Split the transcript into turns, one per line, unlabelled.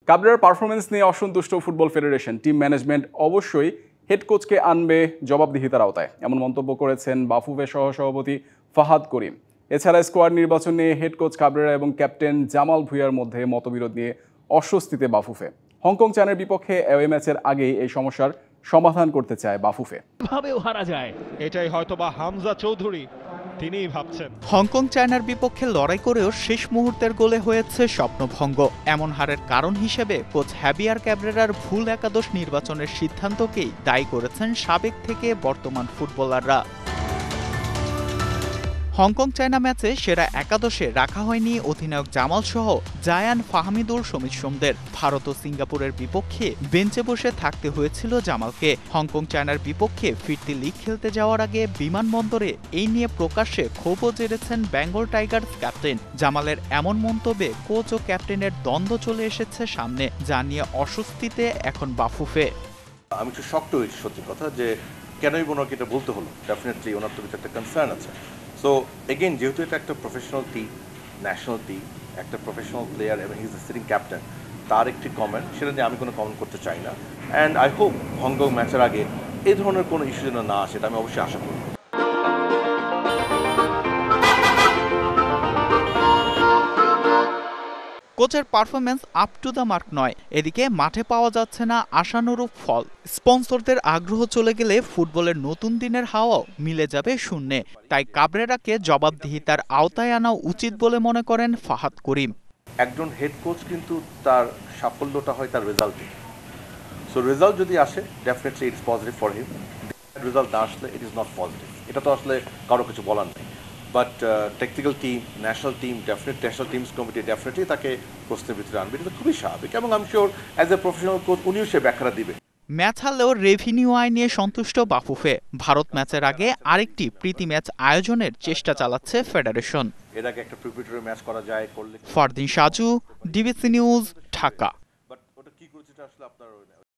কাবরেরার performance নিয়ে অসন্তুষ্ট football federation. Team management অবশ্যই হেড কোচকে আনবে জবাবদিহিতার আওতায়, এমন মন্তব্য করেছেন বাফুফের সহসভাপতি ফাহাদ করিম। এছাড়া স্কোয়াড নির্বাচন নিয়ে হেড কোচ কাবরেরা এবং ক্যাপ্টেন জামাল ভুঁইয়ার মধ্যে মতবিরোধ নিয়ে অস্বস্তিতে বাফুফে। হংকং চায়নার বিপক্ষে অ্যাওয়ে ম্যাচের আগেই এই সমস্যার সমাধান করতে চায় বাফুফে।
ভাবেও হারা যায়,
এটাই হয়তোবা হামজা চৌধুরী তিনিই ভাবছেন।
হংকং চায়নার বিপক্ষে লড়াই করেও শেষ মুহূর্তের গোলে হয়েছে স্বপ্নভঙ্গ। এমন হারের কারণ হিসেবে কোচ হ্যাভিয়ার ক্যাবরেরার ভুল একাদশ নির্বাচনের সিদ্ধান্তকেই দায়ী করেছেন সাবেক থেকে বর্তমান ফুটবলাররা। হংকং চায়না ম্যাচে সেরা একাদশে রাখা হয়নি অধিনায়ক জামাল সহ জায়ান ফাহমিদুল সমিত সোমদের। ভারত ও সিঙ্গাপুরের বিপক্ষে বেঞ্চে বসে থাকতে হয়েছিল জামালকে। হংকং চায়নার বিপক্ষে ফিরতি লিগ খেলতে যাওয়ার আগে বিমানবন্দরে এই নিয়ে প্রকাশ্যে ক্ষোভও জেরেছেন বেঙ্গল টাইগার্স ক্যাপ্টেন। জামালের এমন মন্তব্যে কোচ ও ক্যাপ্টেনের দ্বন্দ্ব চলে এসেছে সামনে, যা নিয়ে অস্বস্তিতে এখন বাফুফে।
আমি একটু শক্ত হয়েছি সত্যি কথা, যে কেনই ওনাকে এটা বলতে হলো। ডেফিনেটলি ওনার তো একটা কনসার্ন আছে। সো এগেইন, যেহেতু এটা একটা প্রফেশনাল টিম, ন্যাশনাল টিম, একটা প্রফেশনাল প্লেয়ার এবং হিজ দ্য সিটিং ক্যাপ্টেন, তার একটি কমেন্ট, সেটা নিয়ে আমি কোনো কমেন্ট করতে চাই না। অ্যান্ড আই হোপ হংকং ম্যাচের আগে এই ধরনের কোনো ইস্যু যেন না আসে, এটা আমি অবশ্যই আশা করি।
কোচের performance up to the mark নয়, এদিকে মাঠে পাওয়া যাচ্ছে না আশানুরূপ ফল। স্পন্সরদের আগ্রহ চলে গেলে ফুটবলের নতুন দিনের হাওয়াও মিলে যাবে শূন্যে। তাই কাবরেরাকে জবাবদিহিতার আওতায় আনা উচিত বলে মনে করেন ফাহাদ করিম।
একজন হেড কোচ কিন্তু তার সাফল্যটা হয় তার রেজাল্টে। সো রেজাল্ট যদি আসে, definitely it is positive for him. Result না আসলে ইট ইজ নট পজিটিভ। এটা তো আসলে কারো কিছু বলার নেই। But technical team, national team, national teams committee definitely তাকে প্রশ্নের ভিতরে আনবে। এটা খুবই স্বাভাবিক এবং আমি sure as a professional coach উনিও সে ব্যাখ্যাটা দিবে।
ম্যাচ হারলেও রেভিনিউ আয় নিয়ে সন্তুষ্ট বাফুফে। ভারত ম্যাচের আগে আরেকটি প্রীতি ম্যাচ আয়োজনের চেষ্টা চালাচ্ছে ফেডারেশন।
এর আগে একটা প্রিপারেটরি ম্যাচ করা যায় করলে।
Fardin Saju, DBC news, Dhaka.
But ওটা কি করেছে আসলে আপনার